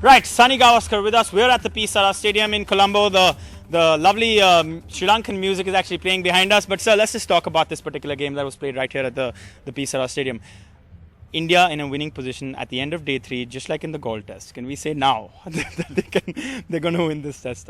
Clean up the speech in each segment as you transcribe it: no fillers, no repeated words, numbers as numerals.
Right, Sunil Gavaskar with us. We're at the Pisara Stadium in Colombo. The lovely Sri Lankan music is actually playing behind us. But sir, let's just talk about this particular game that was played right here at the Pisara Stadium. India in a winning position at the end of day 3, just like in the gold test. Can we say now that they're going to win this test?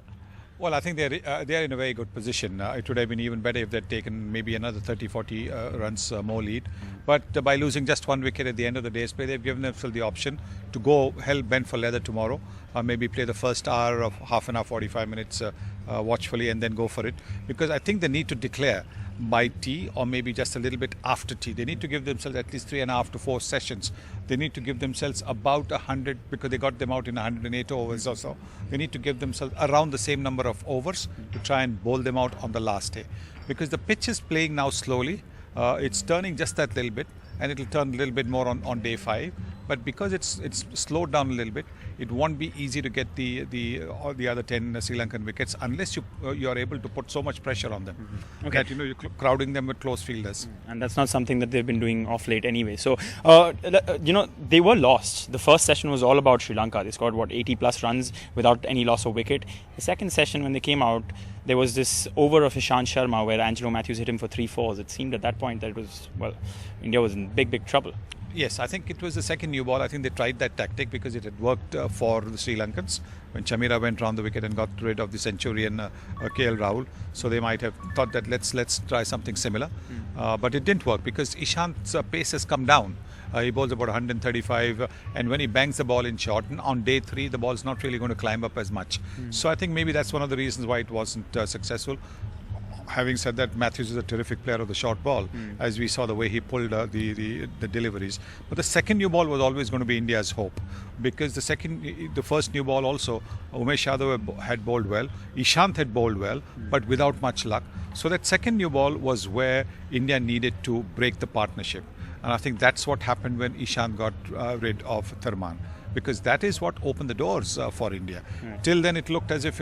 Well, I think they're in a very good position. It would have been even better if they'd taken maybe another 30-40 runs more lead. But by losing just one wicket at the end of the day's play, they've given themselves the option to go hell bent for leather tomorrow. Maybe play the first hour of half an hour, 45 minutes watchfully and then go for it. Because I think they need to declare by tea or maybe just a little bit after tea. They need to give themselves at least 3.5 to 4 sessions. They need to give themselves about 100 because they got them out in 108 overs or so. They need to give themselves around the same number of overs to try and bowl them out on the last day. Because the pitch is playing now slowly. It's turning just that little bit and it'll turn a little bit more on day 5. But because it's slowed down a little bit, it won't be easy to get the other 10 Sri Lankan wickets unless you are able to put so much pressure on them that you're crowding them with close fielders. And that's not something that they've been doing off late anyway. So they were lost. The first session was all about Sri Lanka. They scored 80 plus runs without any loss of wicket. The second session, when they came out, there was this over of Ishant Sharma where Angelo Matthews hit him for 3 fours. It seemed at that point that India was in big trouble. Yes, I think it was the second new ball. I think they tried that tactic because it had worked for the Sri Lankans when Chamira went round the wicket and got rid of the centurion KL Rahul. So they might have thought that let's try something similar. But it didn't work because Ishant's pace has come down. He bowls about 135 and when he bangs the ball in short, on day 3 the ball's not really going to climb up as much. So I think maybe that's one of the reasons why it wasn't successful. Having said that, Matthews is a terrific player of the short ball, as we saw the way he pulled the deliveries. But the second new ball was always going to be India's hope, because the first new ball also, Umesh Yadav had bowled well, Ishant had bowled well, but without much luck. So that second new ball was where India needed to break the partnership. And I think that's what happened when Ishant got rid of Thurman. Because that is what opened the doors for India. Till then, it looked as if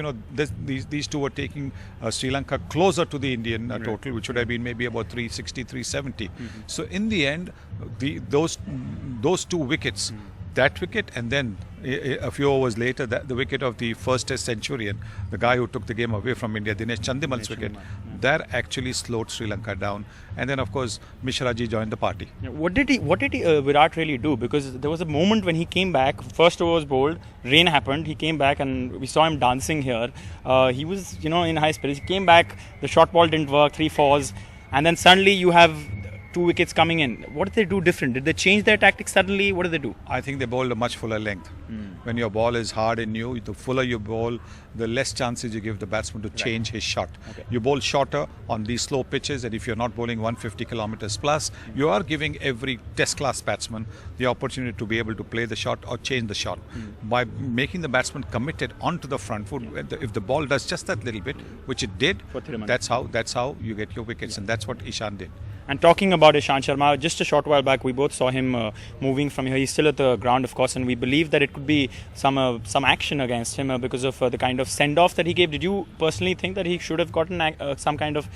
these two were taking Sri Lanka closer to the Indian total, which would have been maybe about 360, 370. So in the end, those 2 wickets, that wicket and then a few hours later the wicket of the first test centurion, the guy who took the game away from India, Dinesh Chandimal's wicket, that actually slowed Sri Lanka down. And then of course Mishraji joined the party. What did Virat really do? Because there was a moment when he came back, first over was bowled, rain happened, he came back and we saw him dancing here. He was in high spirits. He came back, the short ball didn't work, 3 fours, and then suddenly you have 2 wickets coming in. What did they do different? Did they change their tactics suddenly? What did they do? I think they bowled a much fuller length. When your ball is hard and new, the fuller you bowl, the less chances you give the batsman to change his shot. You bowl shorter on these slow pitches, and if you're not bowling 150 kilometers plus, you are giving every test class batsman the opportunity to be able to play the shot or change the shot. By making the batsman committed onto the front foot, if the ball does just that little bit, which it did, that's how you get your wickets, and that's what Ishant did. And talking about Ishant Sharma, just a short while back, we both saw him moving from here. He's still at the ground, of course, and we believe that it could be some action against him because of the kind of send-off that he gave. Did you personally think that he should have gotten some kind of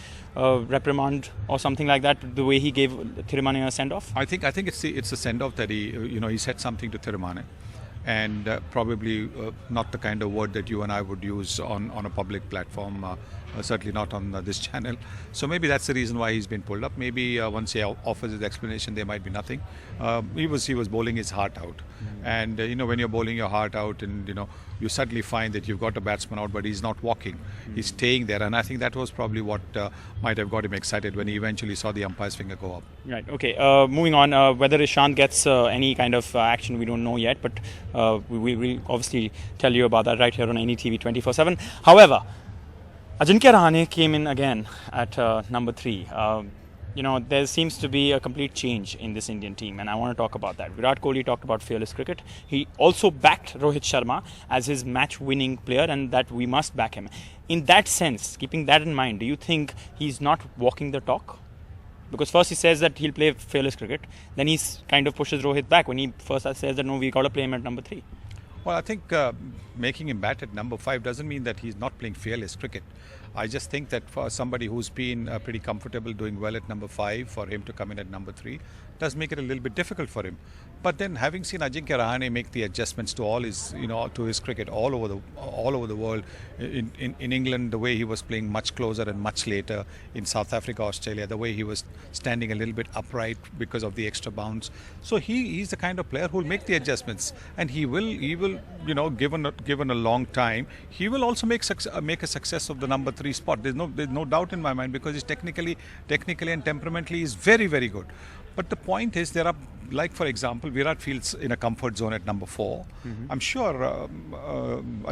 reprimand or something like that, the way he gave Thirumane a send-off? I think it's a send-off that he said something to Thirumane. And probably not the kind of word that you and I would use on a public platform, certainly not on this channel. So maybe that's the reason why he's been pulled up. Maybe once he offers his explanation, there might be nothing. He was bowling his heart out. And when you're bowling your heart out and you suddenly find that you've got a batsman out but he's not walking, he's staying there, and I think that was probably what might have got him excited when he eventually saw the umpire's finger go up. Right, okay. Moving on, whether Ishant gets any kind of action, we don't know yet, but we will obviously tell you about that right here on NDTV 24/7. However, Ajinkya Rahane came in again at number 3. There seems to be a complete change in this Indian team, and I want to talk about that. Virat Kohli talked about fearless cricket. He also backed Rohit Sharma as his match-winning player, and that we must back him. In that sense, keeping that in mind, do you think he's not walking the talk? Because first he says that he'll play fearless cricket, then he kind of pushes Rohit back when he first says that no, we got to play him at number 3. Well, I think making him bat at number 5 doesn't mean that he's not playing fearless cricket. I just think that for somebody who's been pretty comfortable doing well at number 5, for him to come in at number 3 does make it a little bit difficult for him. But then, having seen Ajinkya Rahane make the adjustments to all his, to his cricket all over the world, in England, the way he was playing much closer and much later, in South Africa, Australia, the way he was standing a little bit upright because of the extra bounce. So he's the kind of player who will make the adjustments, and he will, given a long time, he will also make a success of the number 3 spot. There's no doubt in my mind, because he's technically and temperamentally is very, very good. But the point is, there are, like for example, Virat feels in a comfort zone at number 4. I'm sure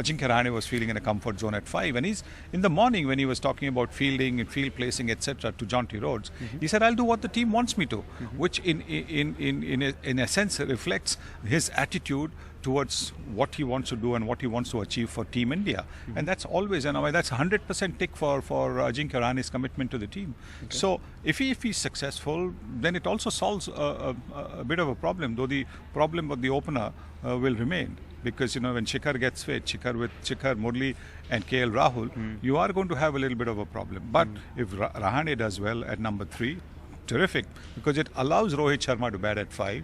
Ajinkya Rahane was feeling in a comfort zone at 5. And he's in the morning, when he was talking about fielding and field placing, etc., to Jonty Rhodes, he said, "I'll do what the team wants me to," which in a sense reflects his attitude towards what he wants to do and what he wants to achieve for Team India. And that's always, that's 100% tick for Ajinkya Rahane's commitment to the team. So if he's successful, then it also solves a bit of a problem, though the problem of the opener will remain. Because, when Shikhar gets fit, Shikhar, Murli and KL Rahul, you are going to have a little bit of a problem. But if Rahane does well at number 3, terrific, because it allows Rohit Sharma to bat at 5,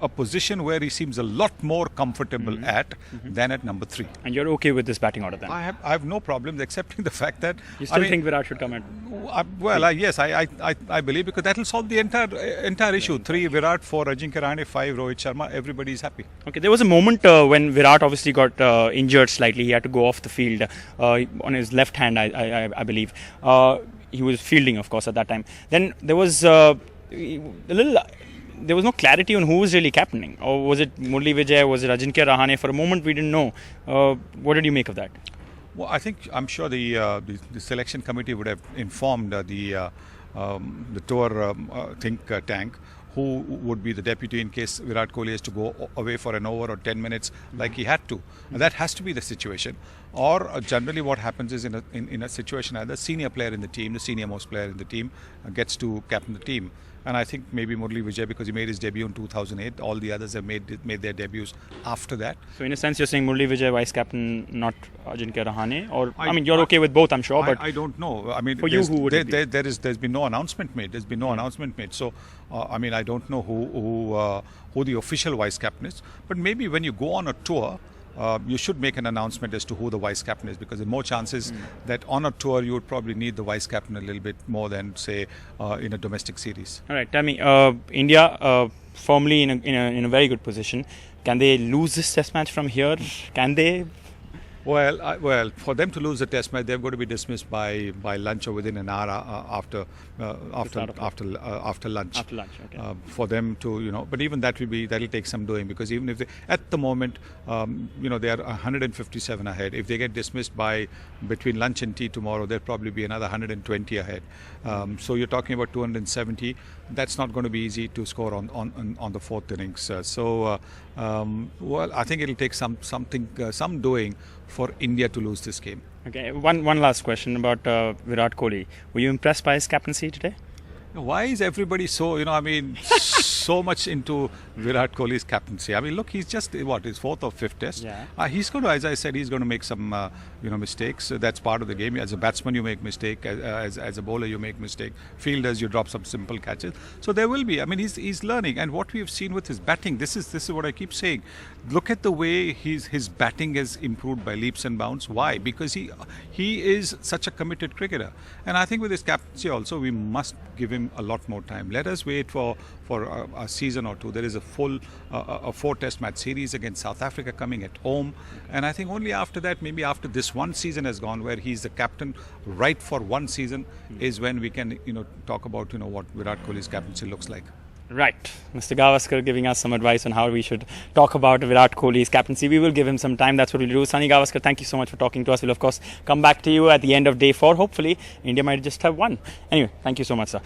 a position where he seems a lot more comfortable at than at number 3. And you're okay with this batting order then? I have no problems, excepting the fact that you still think Virat should come at? Yes, I believe, because that will solve the entire issue. 3 Virat, 4 Ajinkya Rahane, 5 Rohit Sharma. Everybody is happy. Okay, there was a moment when Virat obviously got injured slightly. He had to go off the field on his left hand, I believe. He was fielding, of course, at that time. Then there was there was no clarity on who was really captaining. Or was it Murli Vijay? Was it Ajinkya Rahane? For a moment, we didn't know. What did you make of that? Well, I'm sure the selection committee would have informed the tour think tank who would be the deputy in case Virat Kohli has to go away for an over or 10 minutes like he had to. And that has to be the situation. Or generally what happens is in a situation, either senior player in the team, the senior most player in the team, gets to captain the team. And I think maybe Murli Vijay, because he made his debut in 2008, all the others have made their debuts after that. So in a sense, you're saying Murli Vijay vice captain, not Ajinkya Rahane, or you're okay with both, I'm sure. But I don't know. for you, who would it be? There's been no announcement made. There's been no announcement made. So I don't know who the official vice captain is. But maybe when you go on a tour, you should make an announcement as to who the vice captain is, because there are more chances that on a tour you would probably need the vice captain a little bit more than, say, in a domestic series. All right, tell me, India firmly in a very good position. Can they lose this test match from here? Can they? Well, for them to lose the test match, they're going to be dismissed by lunch or within an hour after lunch. After lunch, okay. For them to, but even that'll take some doing, because even if they, at the moment, they are 157 ahead. If they get dismissed by between lunch and tea tomorrow, there'll probably be another 120 ahead. So you're talking about 270. That's not going to be easy to score on the fourth innings. I think it'll take some doing for India to lose this game. Okay, one last question about Virat Kohli. Were you impressed by his captaincy today? Why is everybody so, so much into Virat Kohli's captaincy? Look, he's just, his 4th or 5th test. Yeah. He's going to, as I said, he's going to make some, mistakes. That's part of the game. As a batsman, you make mistake. As a bowler, you make mistake. Fielders, you drop some simple catches. So there will be. He's learning. And what we have seen with his batting, this is what I keep saying. Look at the way his batting has improved by leaps and bounds. Why? Because he is such a committed cricketer. And I think with his captaincy also, we must give him a lot more time. Let us wait for a season or two. There is a full 4-test match series against South Africa coming at home, and I think only after that, maybe after this one season has gone, where he's the captain right for one season, is when we can talk about what Virat Kohli's captaincy looks like. Right, Mr. Gavaskar giving us some advice on how we should talk about Virat Kohli's captaincy. We will give him some time. That's what we'll do. Sunil Gavaskar, thank you so much for talking to us. We'll of course come back to you at the end of day 4. Hopefully, India might just have won. Anyway, thank you so much, sir.